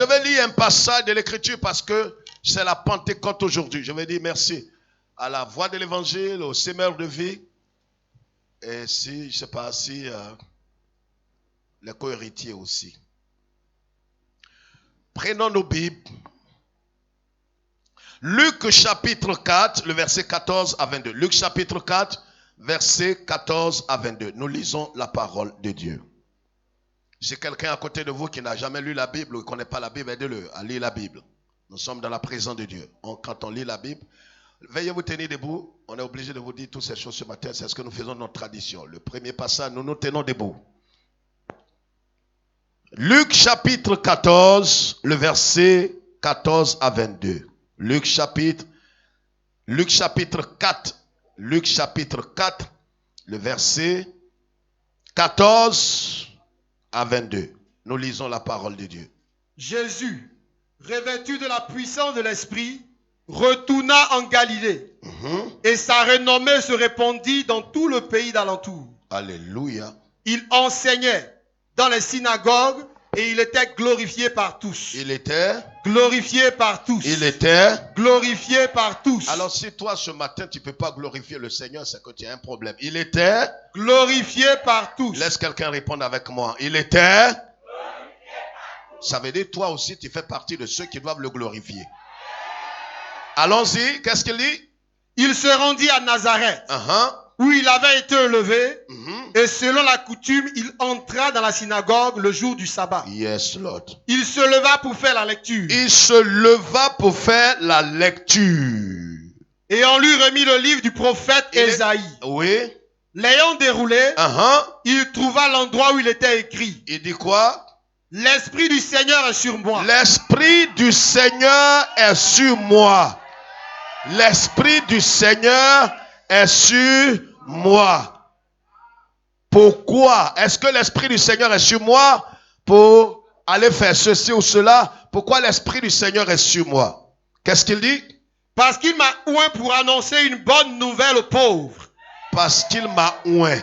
Je vais lire un passage de l'Écriture parce que c'est la Pentecôte aujourd'hui. Je vais dire merci à la voix de l'Évangile, au semeur de vie. Et si, je ne sais pas si les co-héritiers aussi. Prenons nos Bibles. Luc chapitre 4, le verset 14 à 22. Luc chapitre 4, verset 14 à 22. Nous lisons la parole de Dieu. Si quelqu'un à côté de vous qui n'a jamais lu la Bible ou qui ne connaît pas la Bible, aidez-le à lire la Bible. Nous sommes dans la présence de Dieu. Quand on lit la Bible, veuillez vous tenir debout. On est obligé de vous dire toutes ces choses ce matin. C'est ce que nous faisons dans notre tradition. Le premier passage, nous nous tenons debout. Luc chapitre 14, le verset 14 à 22. Luc chapitre 4, le verset 14 à 22. Nous lisons la parole de Dieu. Jésus, revêtu de la puissance de l'Esprit, retourna en Galilée. Et sa renommée se répandit dans tout le pays d'alentour. Alléluia. Il enseignait dans les synagogues et il était glorifié par tous. Il était glorifié par tous. Il était glorifié par tous. Alors si toi ce matin tu ne peux pas glorifier le Seigneur, c'est que tu as un problème. Il était glorifié par tous. Laisse quelqu'un répondre avec moi. Il était Ça veut dire toi aussi tu fais partie de ceux qui doivent le glorifier. Allons-y, qu'est-ce qu'il dit? Il se rendit à Nazareth, où il avait été élevé, et selon la coutume, il entra dans la synagogue le jour du sabbat. Yes, Lord. Il se leva pour faire la lecture. Il se leva pour faire la lecture. Et on lui remit le livre du prophète Ésaïe. Oui. L'ayant déroulé, il trouva l'endroit où il était écrit. Il dit quoi? L'Esprit du Seigneur est sur moi. L'Esprit du Seigneur est sur moi. L'Esprit du Seigneur est sur moi. Pourquoi? Est-ce que l'Esprit du Seigneur est sur moi pour aller faire ceci ou cela? Pourquoi l'Esprit du Seigneur est sur moi? Qu'est-ce qu'il dit? Parce qu'il m'a oint pour annoncer une bonne nouvelle aux pauvres. Parce qu'il m'a oint.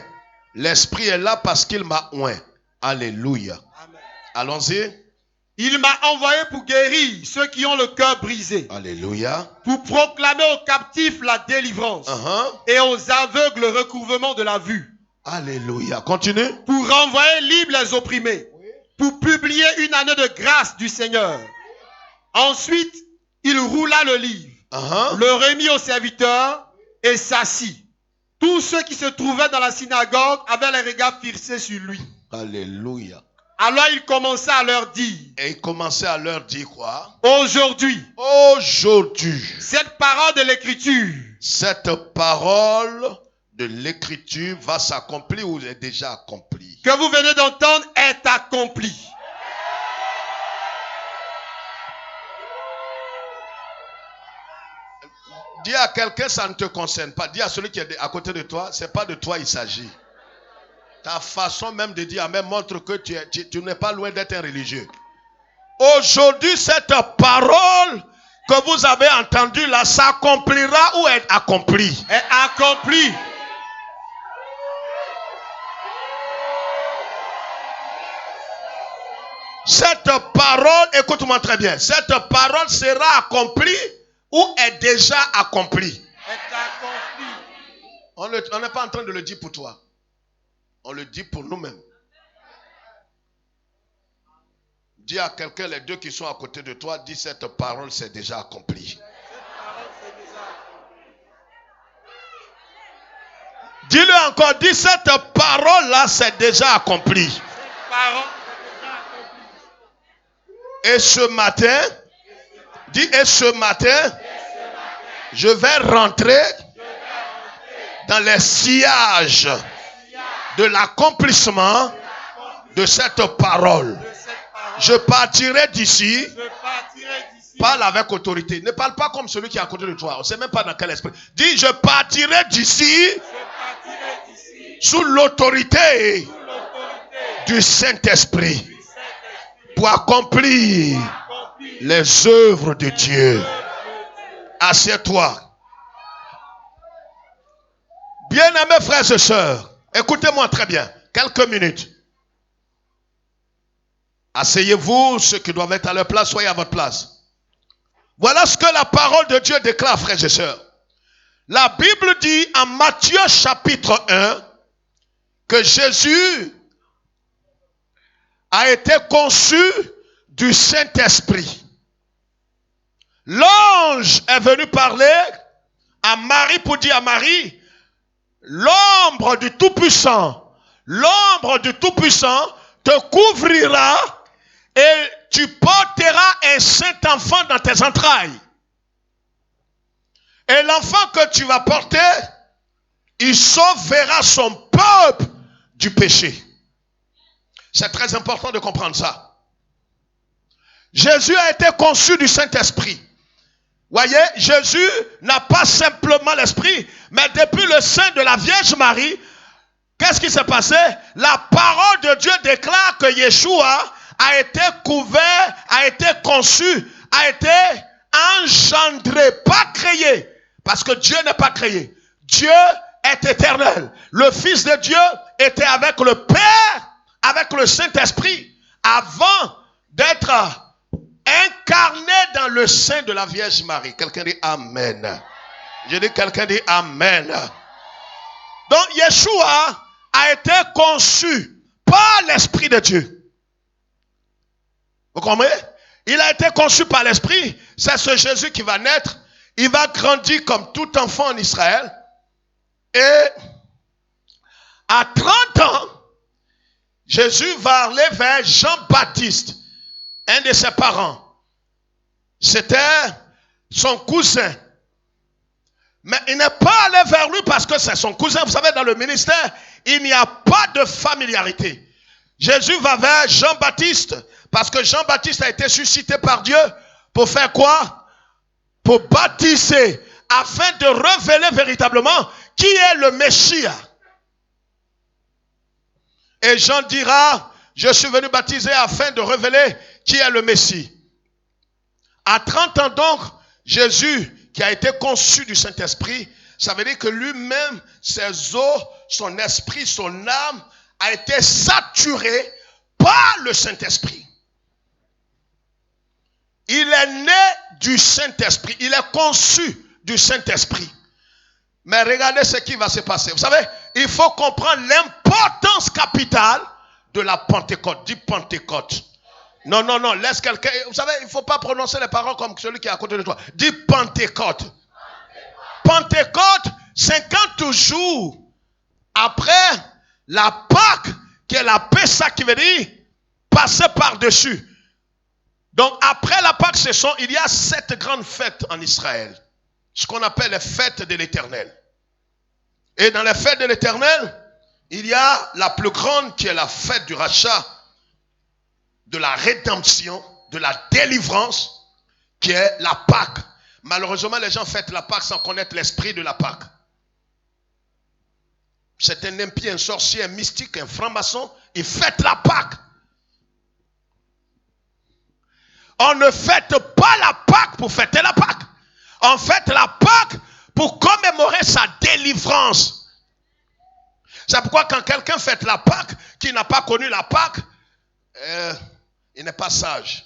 L'Esprit est là parce qu'il m'a oint. Alléluia. Amen. Allons-y. Il m'a envoyé pour guérir ceux qui ont le cœur brisé. Alléluia. Pour proclamer aux captifs la délivrance. Et aux aveugles le recouvrement de la vue. Alléluia. Continue. Pour renvoyer libres les opprimés. Pour publier une année de grâce du Seigneur. Ensuite, il roula le livre. Le remit au serviteur et s'assit. Tous ceux qui se trouvaient dans la synagogue avaient les regards fixés sur lui. Alléluia. Alors il commença à leur dire. Et il commençait à leur dire quoi? Aujourd'hui. Cette parole de l'écriture va s'accomplir ou est déjà accomplie? Que vous venez d'entendre est accomplie. Dis à quelqu'un, ça ne te concerne pas. Dis à celui qui est à côté de toi, c'est pas de toi il s'agit. Ta façon même de dire amen montre que tu n'es pas loin d'être un religieux. Aujourd'hui, cette parole que vous avez entendue là s'accomplira ou est accomplie? Est accomplie. Cette parole, écoute-moi très bien, cette parole sera accomplie ou est déjà accomplie? Est accomplie. On n'est pas en train de le dire pour toi. On le dit pour nous-mêmes. Dis à quelqu'un, les deux qui sont à côté de toi, dis cette parole c'est déjà accompli. Dis-le encore, dis cette parole-là c'est déjà accompli. Et ce matin, dis et ce matin, je vais rentrer dans les sillages de l'accomplissement de cette parole. Je partirai d'ici. Parle avec autorité. Ne parle pas comme celui qui est à côté de toi. On ne sait même pas dans quel esprit. Dis, je partirai d'ici sous l'autorité du Saint-Esprit pour accomplir les œuvres de Dieu. Assieds-toi. Bien-aimés frères et sœurs, écoutez-moi très bien. Quelques minutes. Asseyez-vous, ceux qui doivent être à leur place, soyez à votre place. Voilà ce que la parole de Dieu déclare, frères et sœurs. La Bible dit en Matthieu chapitre 1 que Jésus a été conçu du Saint-Esprit. L'ange est venu parler à Marie pour dire à Marie, l'ombre du Tout-Puissant te couvrira et tu porteras un saint enfant dans tes entrailles. Et l'enfant que tu vas porter, il sauvera son peuple du péché. C'est très important de comprendre ça. Jésus a été conçu du Saint-Esprit. Voyez, Jésus n'a pas simplement l'Esprit, mais depuis le sein de la Vierge Marie, qu'est-ce qui s'est passé? La parole de Dieu déclare que Yeshua a été couvert, a été conçu, a été engendré, pas créé. Parce que Dieu n'est pas créé. Dieu est éternel. Le Fils de Dieu était avec le Père, avec le Saint-Esprit, avant d'être incarné dans le sein de la Vierge Marie. Quelqu'un dit Amen. Je dis, quelqu'un dit Amen. Donc Yeshua a été conçu par l'Esprit de Dieu. Vous comprenez? Il a été conçu par l'Esprit. C'est ce Jésus qui va naître. Il va grandir comme tout enfant en Israël. Et à 30 ans, Jésus va aller vers Jean-Baptiste, un de ses parents. C'était son cousin. Mais il n'est pas allé vers lui parce que c'est son cousin. Vous savez, dans le ministère, il n'y a pas de familiarité. Jésus va vers Jean-Baptiste parce que Jean-Baptiste a été suscité par Dieu pour faire quoi? Pour baptiser, afin de révéler véritablement qui est le Messie. Et Jean dira, je suis venu baptiser afin de révéler qui est le Messie. À 30 ans donc, Jésus, qui a été conçu du Saint-Esprit, ça veut dire que lui-même, ses os, son esprit, son âme, a été saturé par le Saint-Esprit. Il est né du Saint-Esprit. Il est conçu du Saint-Esprit. Mais regardez ce qui va se passer. Vous savez, il faut comprendre l'importance capitale de la Pentecôte. Dis Pentecôte. Non, laisse quelqu'un. Vous savez, il ne faut pas prononcer les paroles comme celui qui est à côté de toi. Dis Pentecôte. Pentecôte, 50 jours après la Pâque, qui est la Pessa, qui veut dire passer par-dessus. Donc après la Pâque, il y a 7 grandes fêtes en Israël. Ce qu'on appelle les fêtes de l'Éternel. Et dans les fêtes de l'Éternel, il y a la plus grande qui est la fête du rachat, de la rédemption, de la délivrance, qui est la Pâque. Malheureusement, les gens fêtent la Pâque sans connaître l'esprit de la Pâque. C'est un impie, un sorcier, un mystique, un franc-maçon. Il fête la Pâque. On ne fête pas la Pâque pour fêter la Pâque. On fête la Pâque pour commémorer sa délivrance. C'est pourquoi quand quelqu'un fête la Pâque, qui n'a pas connu la Pâque, il n'est pas sage.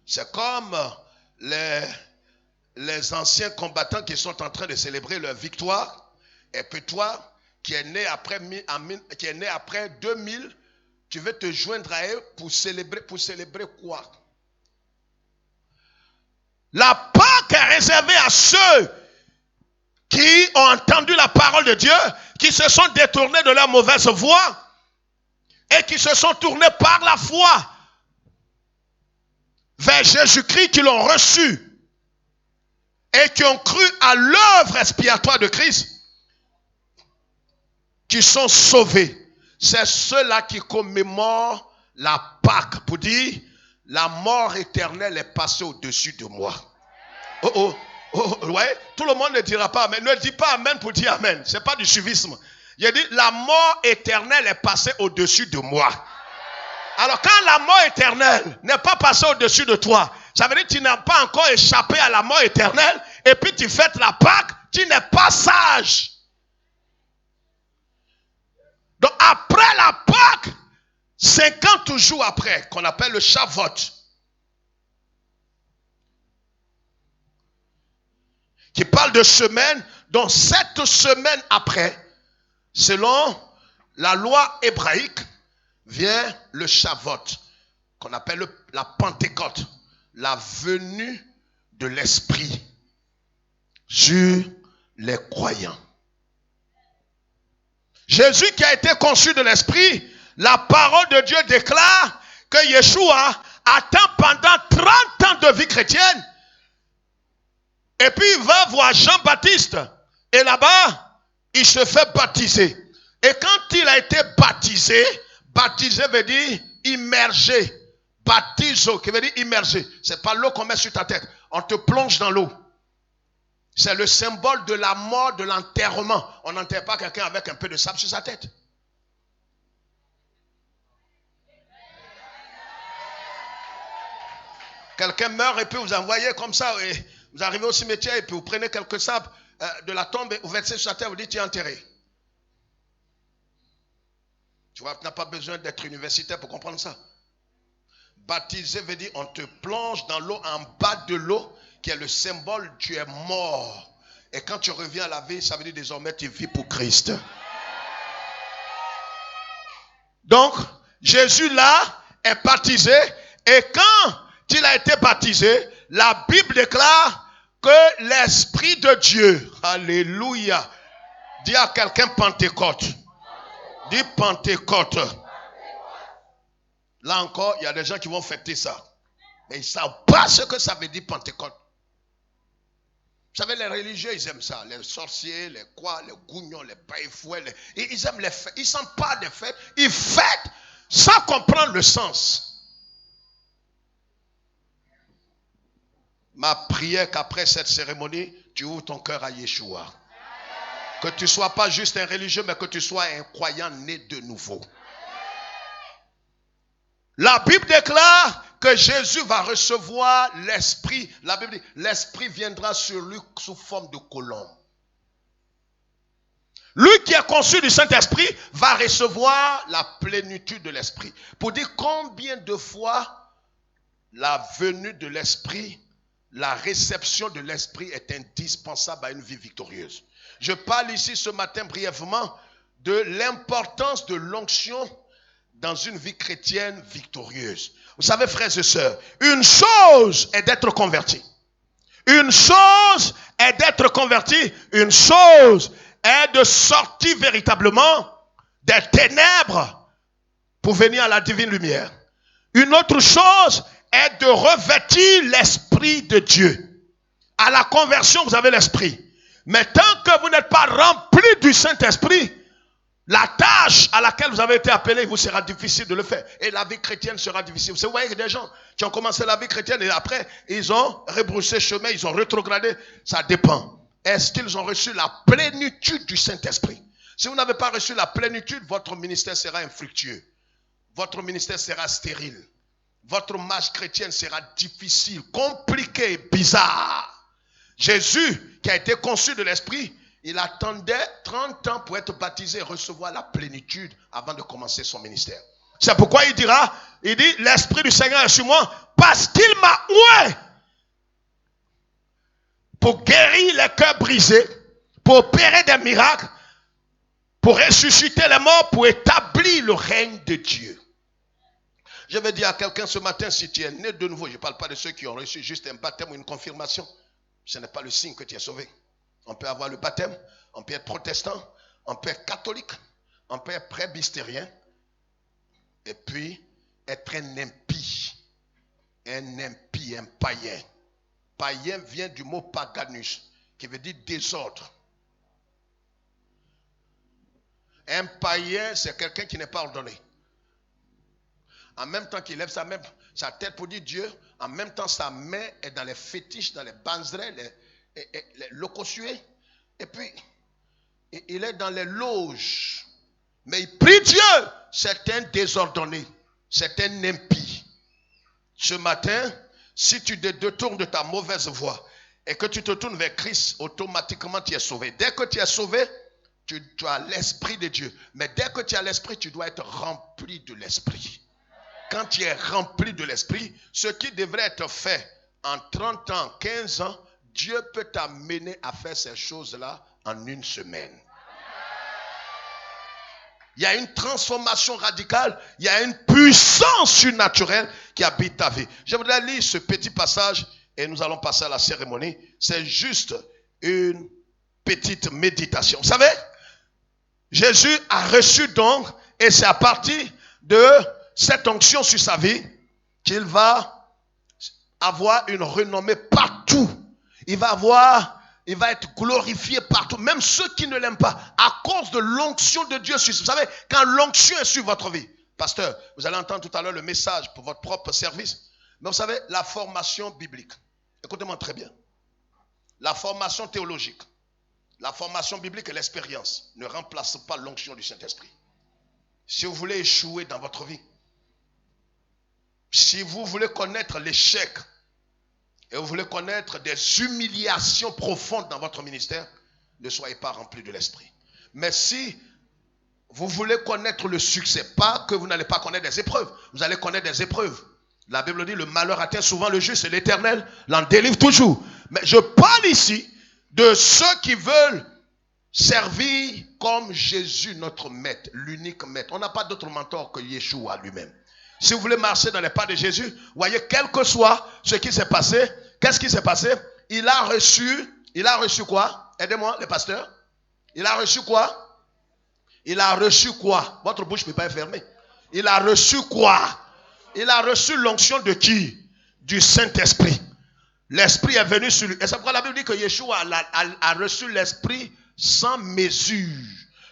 C'est comme les anciens combattants qui sont en train de célébrer leur victoire. Et puis toi, qui est né après 2000, tu veux te joindre à eux pour célébrer quoi? La Pâque est réservée à ceux qui ont entendu la parole de Dieu, qui se sont détournés de leur mauvaise voie et qui se sont tournés par la foi vers Jésus-Christ, qui l'ont reçu et qui ont cru à l'œuvre expiatoire de Christ, qui sont sauvés. C'est ceux-là qui commémorent la Pâque pour dire la mort éternelle est passée au-dessus de moi. Ouais, tout le monde ne dira pas amen. Ne dis pas amen pour dire amen. Ce n'est pas du suivisme. Il dit la mort éternelle est passée au-dessus de moi. Alors quand la mort éternelle n'est pas passée au-dessus de toi, ça veut dire que tu n'as pas encore échappé à la mort éternelle et puis tu fêtes la Pâque, tu n'es pas sage. Donc après la Pâque, 50 jours après, qu'on appelle le Shavuot, qui parle de semaine, donc 7 semaines après, selon la loi hébraïque, vient le Shavuot, qu'on appelle la Pentecôte, la venue de l'Esprit sur les croyants. Jésus qui a été conçu de l'Esprit, la parole de Dieu déclare que Yeshua attend pendant 30 ans de vie chrétienne. Et puis il va voir Jean-Baptiste. Et là-bas, il se fait baptiser. Et quand il a été baptisé, baptisé veut dire immergé. Baptizo, qui veut dire immergé. C'est pas l'eau qu'on met sur ta tête. On te plonge dans l'eau. C'est le symbole de la mort, de l'enterrement. On n'enterre pas quelqu'un avec un peu de sable sur sa tête. Quelqu'un meurt et puis vous envoyez comme ça. Et vous arrivez au cimetière et puis vous prenez quelques sables de la tombe et vous versez sur sa tête. Vous dites, tu es enterré. Tu vois, tu n'as pas besoin d'être universitaire pour comprendre ça. Baptiser veut dire on te plonge dans l'eau, en bas de l'eau, qui est le symbole, tu es mort. Et quand tu reviens à la vie, ça veut dire désormais tu vis pour Christ. Donc, Jésus là est baptisé. Et quand il a été baptisé, la Bible déclare que l'Esprit de Dieu, alléluia, dit à quelqu'un Pentecôte. Dit Pentecôte. Là encore, il y a des gens qui vont fêter ça. Mais ils ne savent pas ce que ça veut dire Pentecôte. Vous savez, les religieux, ils aiment ça. Les sorciers, les quoi, les gougnons, les paille-fouets. Ils aiment les fêtes. Ils ne sentent pas des fêtes. Ils fêtent sans comprendre le sens. Ma prière qu'après cette cérémonie, tu ouvres ton cœur à Yeshua. Que tu ne sois pas juste un religieux, mais que tu sois un croyant né de nouveau. La Bible déclare que Jésus va recevoir l'Esprit. La Bible dit, l'Esprit viendra sur lui sous forme de colombe. Lui qui est conçu du Saint-Esprit va recevoir la plénitude de l'Esprit. Pour dire combien de fois la venue de l'Esprit, la réception de l'Esprit est indispensable à une vie victorieuse. Je parle ici ce matin brièvement de l'importance de l'onction dans une vie chrétienne victorieuse. Vous savez, frères et sœurs, une chose est d'être converti. Une chose est d'être converti. Une chose est de sortir véritablement des ténèbres pour venir à la divine lumière. Une autre chose est de revêtir l'Esprit de Dieu. À la conversion, vous avez l'Esprit. Mais tant que vous n'êtes pas rempli du Saint-Esprit, la tâche à laquelle vous avez été appelé, vous sera difficile de le faire. Et la vie chrétienne sera difficile. Vous voyez des gens qui ont commencé la vie chrétienne et après, ils ont rebroussé chemin, ils ont rétrogradé. Ça dépend. Est-ce qu'ils ont reçu la plénitude du Saint-Esprit? Si vous n'avez pas reçu la plénitude, votre ministère sera infructueux. Votre ministère sera stérile. Votre marche chrétienne sera difficile, compliquée, bizarre. Jésus, qui a été conçu de l'Esprit, il attendait 30 ans pour être baptisé et recevoir la plénitude avant de commencer son ministère. C'est pourquoi il dira, il dit, l'Esprit du Seigneur est sur moi parce qu'il m'a oué pour guérir les cœurs brisés, pour opérer des miracles, pour ressusciter les morts, pour établir le règne de Dieu. Je vais dire à quelqu'un ce matin, si tu es né de nouveau, je ne parle pas de ceux qui ont reçu juste un baptême ou une confirmation, ce n'est pas le signe que tu es sauvé. On peut avoir le baptême, on peut être protestant, on peut être catholique, on peut être presbytérien, et puis être un impie, un païen. Païen vient du mot paganus, qui veut dire désordre. Un païen, c'est quelqu'un qui n'est pas ordonné. En même temps qu'il lève sa tête pour dire Dieu, en même temps sa main est dans les fétiches, dans les banzerets, les locosués, et puis il est dans les loges. Mais il prie Dieu, c'est un désordonné, c'est un impie. Ce matin, si tu te détournes de ta mauvaise voie et que tu te tournes vers Christ, automatiquement tu es sauvé. Dès que tu es sauvé, tu as l'esprit de Dieu. Mais dès que tu as l'esprit, tu dois être rempli de l'esprit. Quand tu es rempli de l'esprit, ce qui devrait être fait en 30 ans, 15 ans, Dieu peut t'amener à faire ces choses-là en une semaine. Il y a une transformation radicale, il y a une puissance surnaturelle qui habite ta vie. Je voudrais lire ce petit passage et nous allons passer à la cérémonie. C'est juste une petite méditation. Vous savez, Jésus a reçu donc, et c'est à partir de cette onction sur sa vie qu'il va avoir une renommée partout. Il va être glorifié partout. Même ceux qui ne l'aiment pas, à cause de l'onction de Dieu sur. Vous savez, quand l'onction est sur votre vie, pasteur, vous allez entendre tout à l'heure le message pour votre propre service. Mais vous savez, la formation biblique, écoutez-moi très bien. La formation théologique, la formation biblique et l'expérience ne remplacent pas l'onction du Saint-Esprit. Si vous voulez échouer dans votre vie, si vous voulez connaître l'échec, et vous voulez connaître des humiliations profondes dans votre ministère, ne soyez pas remplis de l'esprit. Mais si vous voulez connaître le succès, pas que vous n'allez pas connaître des épreuves, vous allez connaître des épreuves. La Bible dit, le malheur atteint souvent le juste et l'Éternel l'en délivre toujours. Mais je parle ici de ceux qui veulent servir comme Jésus, notre maître, l'unique maître. On n'a pas d'autre mentor que Yeshua lui-même. Si vous voulez marcher dans les pas de Jésus, voyez, quel que soit ce qui s'est passé, qu'est-ce qui s'est passé? Il a reçu quoi? Aidez-moi, les pasteurs. Il a reçu quoi? Il a reçu quoi? Votre bouche ne peut pas être fermée. Il a reçu quoi? Il a reçu l'onction de qui? Du Saint-Esprit. L'Esprit est venu sur lui. Et c'est pourquoi la Bible dit que Yeshua a reçu l'Esprit sans mesure.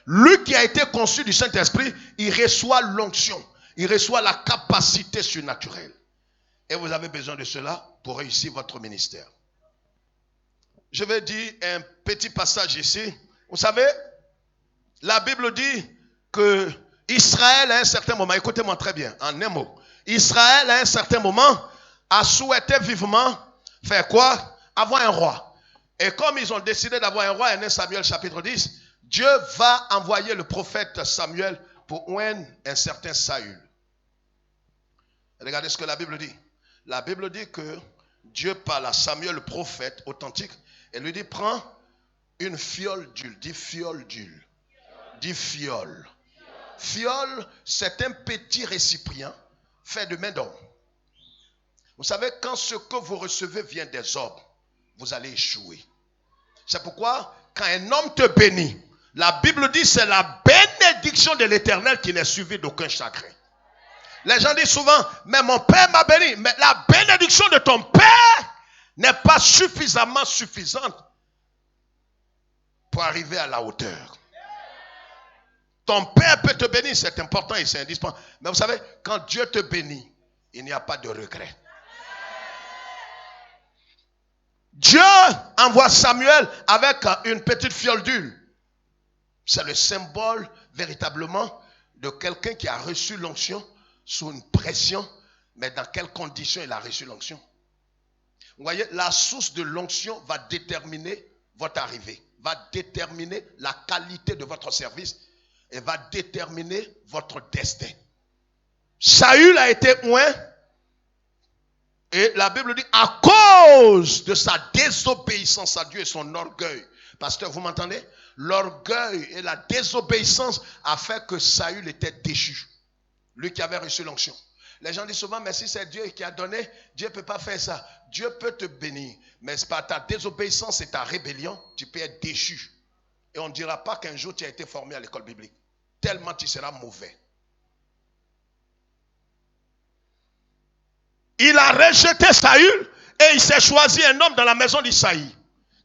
Lui qui a été conçu du Saint-Esprit, il reçoit l'onction. Il reçoit la capacité surnaturelle. Et vous avez besoin de cela pour réussir votre ministère. Je vais dire un petit passage ici. Vous savez, la Bible dit que Israël à un certain moment, écoutez-moi très bien, en un mot. Israël à un certain moment a souhaité vivement faire quoi? Avoir un roi. Et comme ils ont décidé d'avoir un roi, en 1 Samuel chapitre 10, Dieu va envoyer le prophète Samuel pour oindre un certain Saül. Regardez ce que la Bible dit. La Bible dit que Dieu parle à Samuel, le prophète authentique, et lui dit, prends une fiole d'huile. Dis fiole d'huile. Dis fiole. Fiole, c'est un petit récipient fait de main d'homme. Vous savez, quand ce que vous recevez vient des hommes, vous allez échouer. C'est pourquoi, quand un homme te bénit, la Bible dit c'est la bénédiction de l'Éternel qui n'est suivie d'aucun chagrin. Les gens disent souvent, mais mon père m'a béni. Mais la bénédiction de ton père n'est pas suffisamment suffisante pour arriver à la hauteur. Ton père peut te bénir, c'est important et c'est indispensable. Mais vous savez, quand Dieu te bénit, il n'y a pas de regret. Dieu envoie Samuel avec une petite fiole d'huile. C'est le symbole véritablement de quelqu'un qui a reçu l'onction sous une pression, mais dans quelles conditions il a reçu l'onction. Vous voyez, la source de l'onction va déterminer votre arrivée, va déterminer la qualité de votre service et va déterminer votre destin. Saül a été oint et la Bible dit à cause de sa désobéissance à Dieu et son orgueil. Pasteur, vous m'entendez? L'orgueil et la désobéissance a fait que Saül était déchu. Lui qui avait reçu l'onction. Les gens disent souvent, mais si c'est Dieu qui a donné, Dieu ne peut pas faire ça. Dieu peut te bénir. Mais par ta désobéissance et ta rébellion, tu peux être déchu. Et on ne dira pas qu'un jour tu as été formé à l'école biblique. Tellement tu seras mauvais. Il a rejeté Saül et il s'est choisi un homme dans la maison d'Isaïe.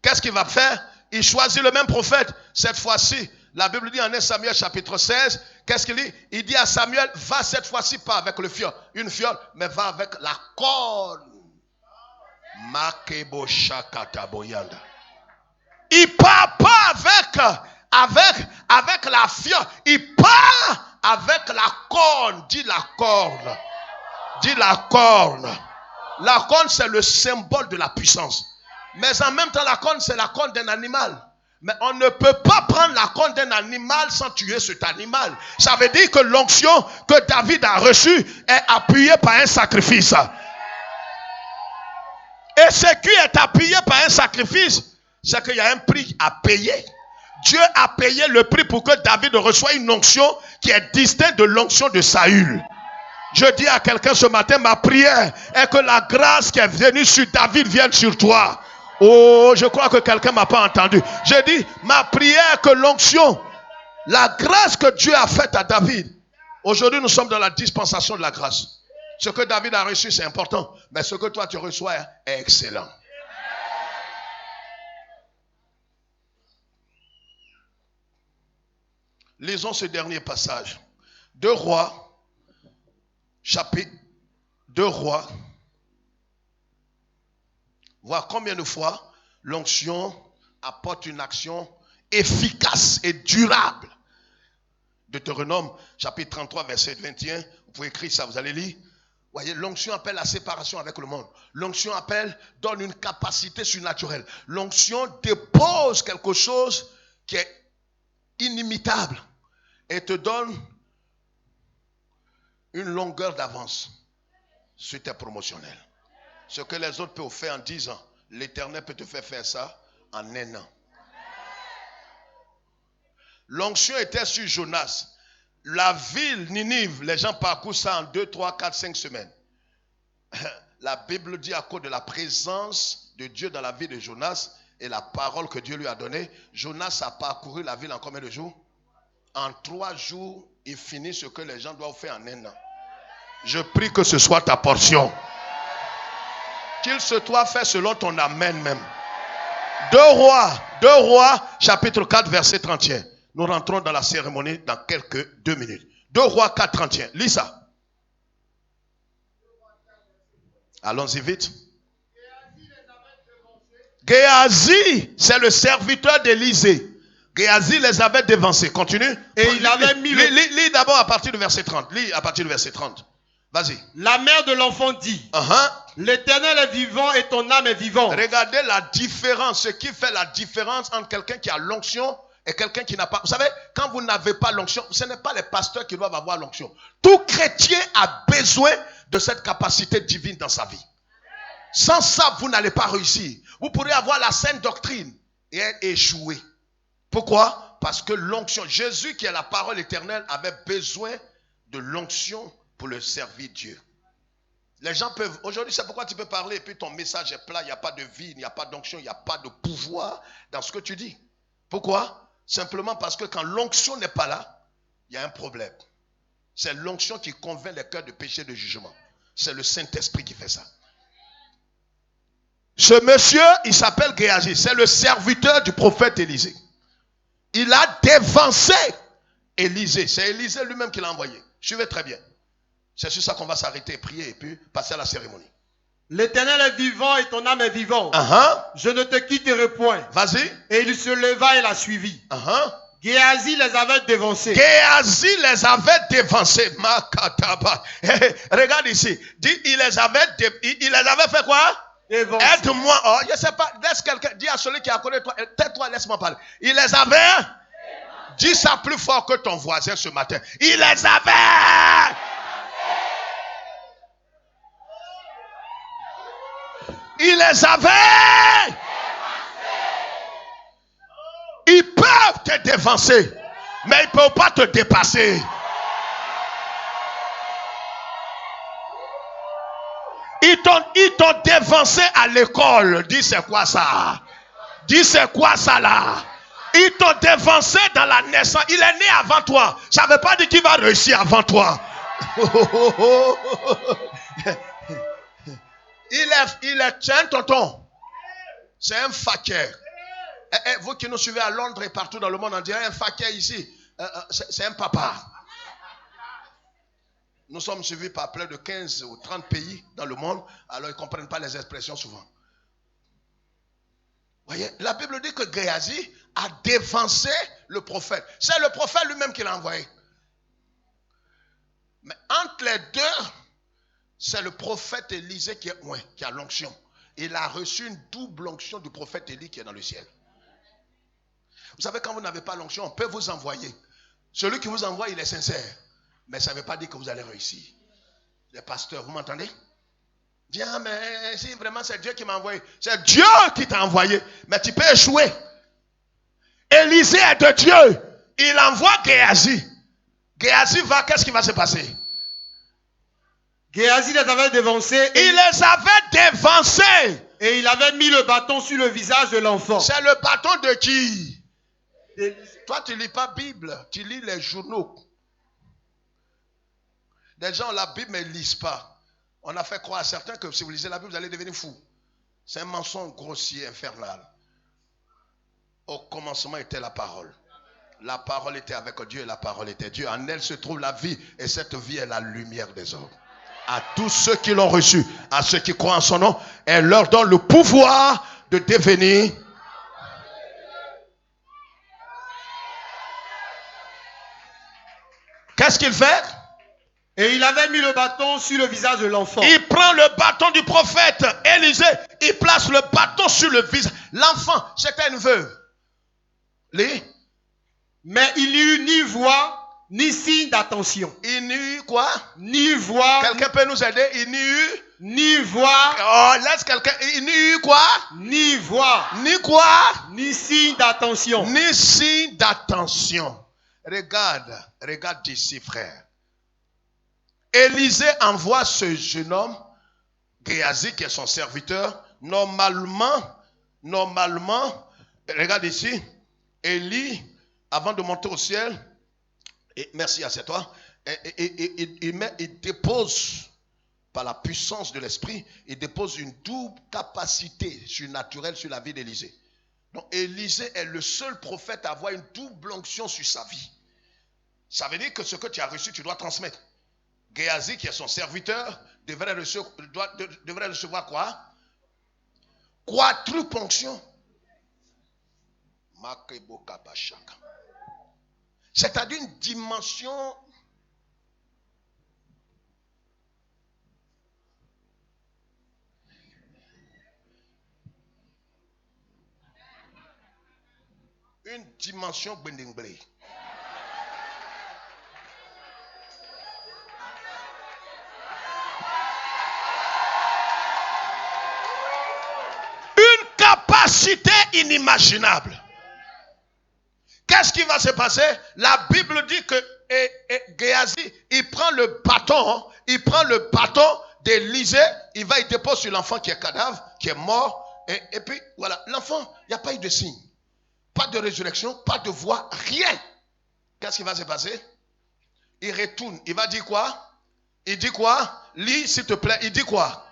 Qu'est-ce qu'il va faire? Il choisit le même prophète. Cette fois-ci, la Bible dit en 1 Samuel chapitre 16, qu'est-ce qu'il dit? Il dit à Samuel, va cette fois-ci pas avec le fiole, une fiole, mais va avec la corne. Il part pas avec la fiole, il part avec la corne. Dis la corne. Dis la corne. La corne, c'est le symbole de la puissance. Mais en même temps, la corne, c'est la corne d'un animal. Mais on ne peut pas prendre la côte d'un animal sans tuer cet animal. Ça veut dire que l'onction que David a reçue est appuyée par un sacrifice. Et ce qui est appuyé par un sacrifice, c'est qu'il y a un prix à payer. Dieu a payé le prix pour que David reçoive une onction qui est distincte de l'onction de Saül. Je dis à quelqu'un ce matin, ma prière est que la grâce qui est venue sur David vienne sur toi. Oh, je crois que quelqu'un ne m'a pas entendu. Je dis, ma prière est que l'onction, la grâce que Dieu a faite à David. Aujourd'hui, nous sommes dans la dispensation de la grâce. Ce que David a reçu, c'est important. Mais ce que toi, tu reçois est excellent. Lisons ce dernier passage. 2 Rois, chapitre 2 Rois. Voir combien de fois l'onction apporte une action efficace et durable. Deutéronome, chapitre 33, verset 21. Vous pouvez écrire ça, vous allez lire. Voyez, l'onction appelle la séparation avec le monde. L'onction donne une capacité surnaturelle. L'onction dépose quelque chose qui est inimitable et te donne une longueur d'avance sur tes promotionnels. Ce que les autres peuvent faire en 10 ans, l'Éternel peut te faire ça en 1 an. L'onction était sur Jonas. La ville Ninive, les gens parcourent ça en 2, 3, 4, 5 semaines. La Bible dit à cause de la présence de Dieu dans la vie de Jonas et la parole que Dieu lui a donnée, Jonas a parcouru la ville en combien de jours? En 3 jours, il finit ce que les gens doivent faire en 1 an. Je prie que ce soit ta portion. Qu'il se soit fait selon ton amen même. 2 Rois, chapitre 4, verset 31. Nous rentrons dans la cérémonie dans quelques 2 minutes. 2 Rois 4, 31. Lis ça. Allons-y vite. Géasi, c'est le serviteur d'Élisée. Géasi les avait dévancés. Continue. Et il avait mis lis d'abord à partir du verset 30. Lis à partir du verset 30. Vas-y. La mère de l'enfant dit, l'Éternel est vivant et ton âme est vivante. Regardez la différence, ce qui fait la différence entre quelqu'un qui a l'onction et quelqu'un qui n'a pas. Vous savez, quand vous n'avez pas l'onction, ce n'est pas les pasteurs qui doivent avoir l'onction. Tout chrétien a besoin de cette capacité divine dans sa vie. Sans ça, vous n'allez pas réussir. Vous pourrez avoir la sainte doctrine et échouer. Pourquoi? Parce que l'onction, Jésus qui est la parole éternelle, avait besoin de l'onction pour le servir Dieu. Les gens peuvent, aujourd'hui c'est pourquoi tu peux parler et puis ton message est plat, il n'y a pas de vie, il n'y a pas d'onction, il n'y a pas de pouvoir dans ce que tu dis. Pourquoi? Simplement parce que quand l'onction n'est pas là, il y a un problème. C'est l'onction qui convainc les cœurs de péché et de jugement. C'est le Saint-Esprit qui fait ça. Ce monsieur, il s'appelle Géasi, c'est le serviteur du prophète Élisée. Il a dévancé Élisée. C'est Élisée lui-même qui l'a envoyé. Suivez très bien. C'est sur ça qu'on va s'arrêter, prier et puis passer à la cérémonie. L'Éternel est vivant et ton âme est vivante. Je ne te quitterai point. Vas-y. Et il se leva et la suivit. Géasi les avait dévancés. Géasi les avait dévancés. Regarde ici. Dis, il les avait fait quoi? Dévancés. Aide-moi. Oh, je ne sais pas. Laisse quelqu'un. Dis à celui qui a connu toi. Tais-toi, laisse-moi parler. Il les avait. Dis ça plus fort que ton voisin ce matin. Il les avait. Il les avait. Ils peuvent te dévancer, mais ils ne peuvent pas te dépasser. Ils t'ont dévancé à l'école. Dis c'est quoi ça? Dis c'est quoi ça là? Ils t'ont dévancé dans la naissance. Il est né avant toi. Ça ne veut pas dire qu'il va réussir avant toi. Il est un tonton. C'est un fakir. Vous qui nous suivez à Londres et partout dans le monde, on dirait un fakir ici. C'est un papa. Nous sommes suivis par plus de 15 ou 30 pays dans le monde. Alors ils ne comprennent pas les expressions souvent. Voyez, la Bible dit que Géasi a dévancé le prophète. C'est le prophète lui-même qui l'a envoyé. Mais entre les deux, c'est le prophète Élisée qui a l'onction. Il a reçu une double onction du prophète Élie qui est dans le ciel. Vous savez, quand vous n'avez pas l'onction, on peut vous envoyer. Celui qui vous envoie, il est sincère. Mais ça ne veut pas dire que vous allez réussir. Les pasteurs, vous m'entendez? Dis, ah, mais si vraiment c'est Dieu qui m'a envoyé. C'est Dieu qui t'a envoyé. Mais tu peux échouer. Élisée est de Dieu. Il envoie Géasi. Géasi va, qu'est-ce qui va se passer? Géasi les avait dévancés. Il les avait dévancés. Et il avait mis le bâton sur le visage de l'enfant. C'est le bâton de qui? Toi, tu ne lis pas la Bible. Tu lis les journaux. Les gens ont la Bible, mais ils ne lisent pas. On a fait croire à certains que si vous lisez la Bible, vous allez devenir fou. C'est un mensonge grossier, infernal. Au commencement était la parole. La parole était avec Dieu et la parole était Dieu. En elle se trouve la vie et cette vie est la lumière des hommes. À tous ceux qui l'ont reçu, à ceux qui croient en son nom, elle leur donne le pouvoir de devenir. Qu'est-ce qu'il fait? Et il avait mis le bâton sur le visage de l'enfant. Il prend le bâton du prophète Élisée, il place le bâton sur le visage. L'enfant, c'était une veuve. Mais il n'y eut ni voix, ni signe d'attention. Il n'y eut quoi? Ni voix. Quelqu'un peut nous aider? Il n'y eut ni voix. Oh, laisse quelqu'un. Il n'y eut quoi? Ni voix. Ni quoi? Ni signe d'attention. Ni signe d'attention. Regarde ici, frère. Élisée envoie ce jeune homme, Géasi, qui est son serviteur. Normalement, regarde ici, Élie, avant de monter au ciel, et merci, assieds-toi, il dépose, par la puissance de l'esprit, il dépose une double capacité surnaturelle sur la vie d'Élisée. Donc Élisée est le seul prophète à avoir une double onction sur sa vie. Ça veut dire que ce que tu as reçu, tu dois transmettre. Géasi, qui est son serviteur, devrait recevoir quoi? Quadruple onction. C'est-à-dire une dimension bendingblé. Une capacité inimaginable. Qu'est-ce qui va se passer? La Bible dit que Géasi, il prend le bâton d'Élisée, il va y déposer sur l'enfant qui est cadavre, qui est mort, et puis voilà, l'enfant, il n'y a pas eu de signe, pas de résurrection, pas de voix, rien. Qu'est-ce qui va se passer? Il retourne, il va dire quoi? Il dit quoi? Lis s'il te plaît, il dit quoi?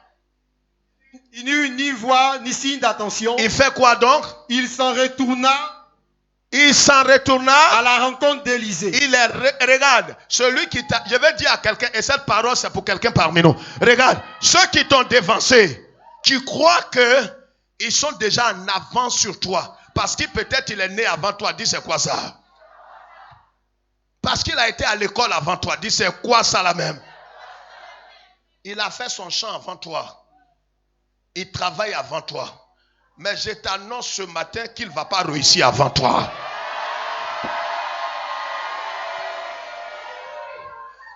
Il n'y eut ni voix, ni signe d'attention. Il fait quoi donc? Il s'en retourna à la rencontre d'Élisée. Regarde, celui qui t'a, je vais dire à quelqu'un, et cette parole c'est pour quelqu'un parmi nous. Regarde, ceux qui t'ont dévancé, tu crois que ils sont déjà en avance sur toi. Parce qu'il peut-être il est né avant toi. Dis c'est quoi ça? Parce qu'il a été à l'école avant toi. Dis c'est quoi ça là même? Il a fait son champ avant toi. Il travaille avant toi. Mais je t'annonce ce matin qu'il ne va pas réussir avant toi.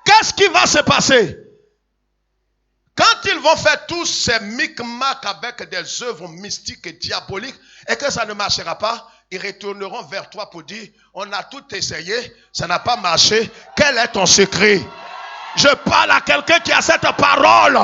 Qu'est-ce qui va se passer? Quand ils vont faire tous ces micmacs avec des œuvres mystiques et diaboliques et que ça ne marchera pas, ils retourneront vers toi pour dire, on a tout essayé, ça n'a pas marché. Quel est ton secret? Je parle à quelqu'un qui a cette parole.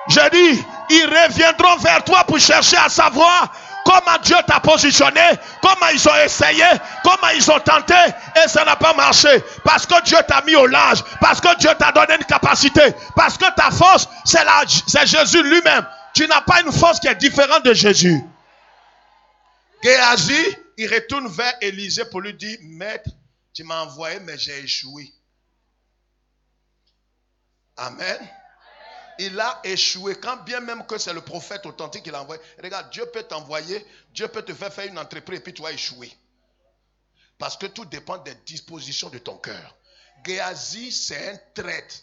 Je dis, ils reviendront vers toi pour chercher à savoir comment Dieu t'a positionné, comment ils ont essayé, comment ils ont tenté et ça n'a pas marché. Parce que Dieu t'a mis au large, parce que Dieu t'a donné une capacité, parce que ta force, c'est Jésus lui-même. Tu n'as pas une force qui est différente de Jésus. Géasi, il retourne vers Élisée pour lui dire, Maître, tu m'as envoyé mais j'ai échoué. Amen. Il a échoué, quand bien même que c'est le prophète authentique qui l'a envoyé. Regarde, Dieu peut t'envoyer, Dieu peut te faire une entreprise et puis tu vas échouer. Parce que tout dépend des dispositions de ton cœur. Géasi, c'est un traître,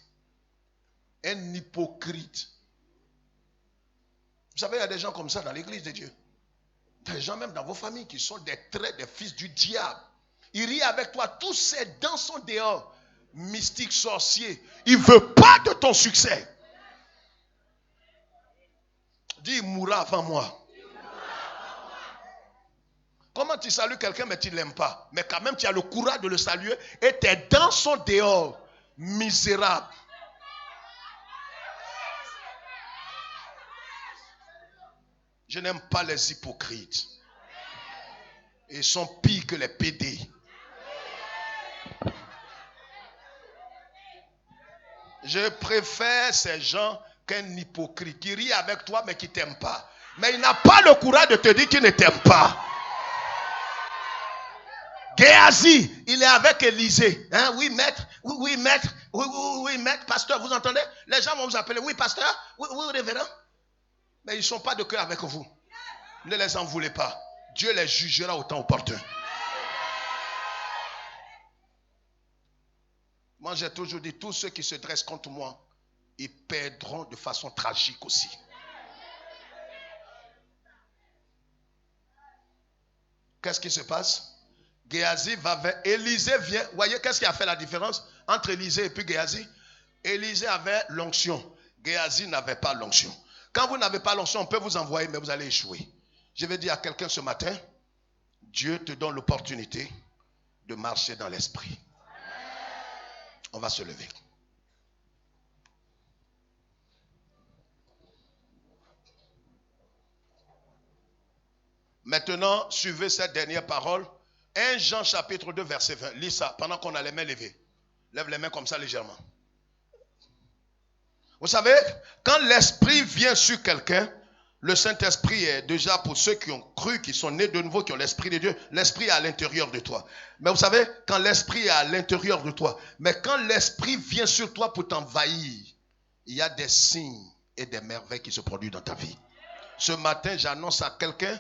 un hypocrite. Vous savez, il y a des gens comme ça dans l'église de Dieu. Des gens même dans vos familles qui sont des traits des fils du diable. Ils rient avec toi. Tous ces dents sont dehors. Mystique, sorcier. Il ne veut pas de ton succès. Dis, il mourra avant moi. Comment tu salues quelqu'un mais tu ne l'aimes pas? Mais quand même tu as le courage de le saluer et tes dents sont dehors. Misérable. Je n'aime pas les hypocrites. Ils sont pires que les PD. Je préfère ces gens qu'un hypocrite qui rit avec toi mais qui ne t'aime pas. Mais il n'a pas le courage de te dire qu'il ne t'aime pas. Géasi, il est avec Élisée. Hein? Oui, maître. Oui, maître. Oui, maître. Pasteur, vous entendez? Les gens vont vous appeler. Oui, pasteur. Oui, révérend. Mais ils ne sont pas de cœur avec vous. Ne les en voulez pas. Dieu les jugera au temps opportun. Moi, j'ai toujours dit, tous ceux qui se dressent contre moi, ils perdront de façon tragique aussi. Qu'est-ce qui se passe? Géasi va vers Élisée vient. Voyez, qu'est-ce qui a fait la différence entre Élisée et puis Géasi? Élisée avait l'onction. Géasi n'avait pas l'onction. Quand vous n'avez pas l'onction, on peut vous envoyer, mais vous allez échouer. Je vais dire à quelqu'un ce matin, Dieu te donne l'opportunité de marcher dans l'esprit. On va se lever. Maintenant, suivez cette dernière parole. 1 Jean chapitre 2 verset 20. Lis ça pendant qu'on a les mains levées. Lève les mains comme ça légèrement. Vous savez, quand l'esprit vient sur quelqu'un, le Saint-Esprit est déjà pour ceux qui ont cru, qui sont nés de nouveau, qui ont l'Esprit de Dieu. L'Esprit est à l'intérieur de toi. Mais vous savez, quand l'Esprit est à l'intérieur de toi, mais quand l'Esprit vient sur toi pour t'envahir, il y a des signes et des merveilles qui se produisent dans ta vie. Ce matin, j'annonce à quelqu'un,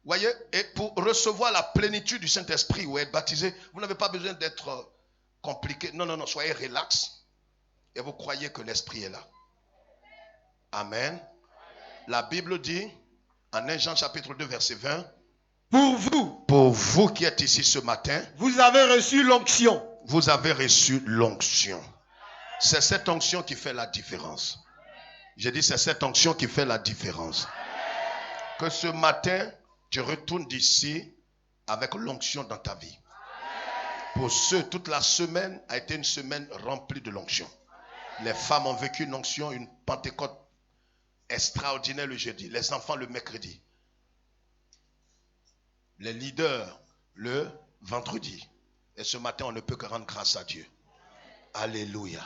voyez, et pour recevoir la plénitude du Saint-Esprit ou être baptisé, vous n'avez pas besoin d'être compliqué. Non, soyez relax. Et vous croyez que l'Esprit est là. Amen. La Bible dit, en 1 Jean chapitre 2 verset 20, pour vous qui êtes ici ce matin, vous avez reçu l'onction. Vous avez reçu l'onction. C'est cette onction qui fait la différence. J'ai dit, c'est cette onction qui fait la différence. Que ce matin, tu retournes d'ici avec l'onction dans ta vie. Pour ceux, toute la semaine a été une semaine remplie de l'onction. Les femmes ont vécu une onction, une Pentecôte extraordinaire le jeudi. Les enfants le mercredi. Les leaders le vendredi. Et ce matin, on ne peut que rendre grâce à Dieu. Alléluia.